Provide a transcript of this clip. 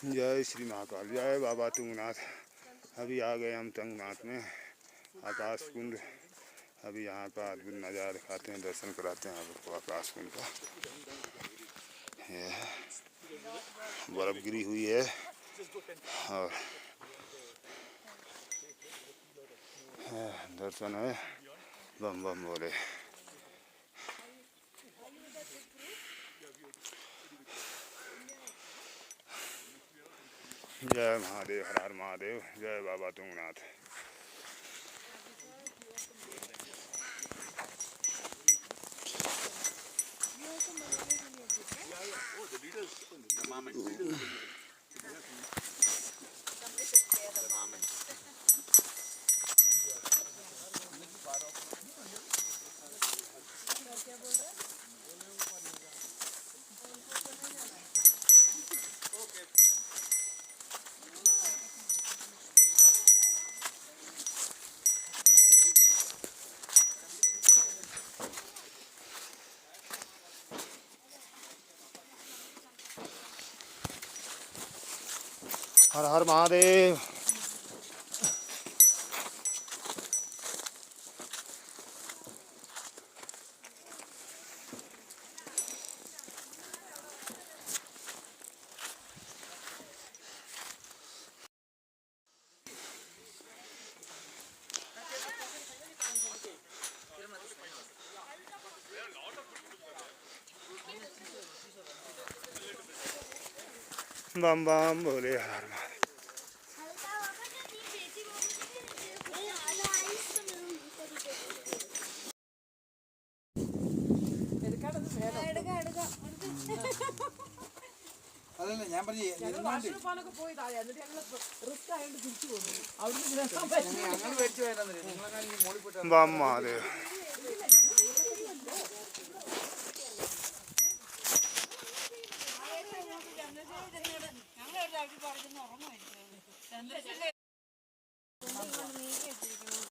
जय श्री महाकाल, जय बाबा तुंगनाथ। अभी आ गए हम तुंगनाथ में आकाश कुंड। अभी यहाँ का अद्भुत नज़ारा दिखाते हैं, दर्शन कराते हैं आपको आकाश कुंड का। बर्फ गिरी हुई है और दर्शन है, बम बम बोले। जय महादेव, हर हर महादेव, जय बाबा तुंगनाथ। हर हर महादेव। बम बम बोले, हर हर महादेव। बम महादेव।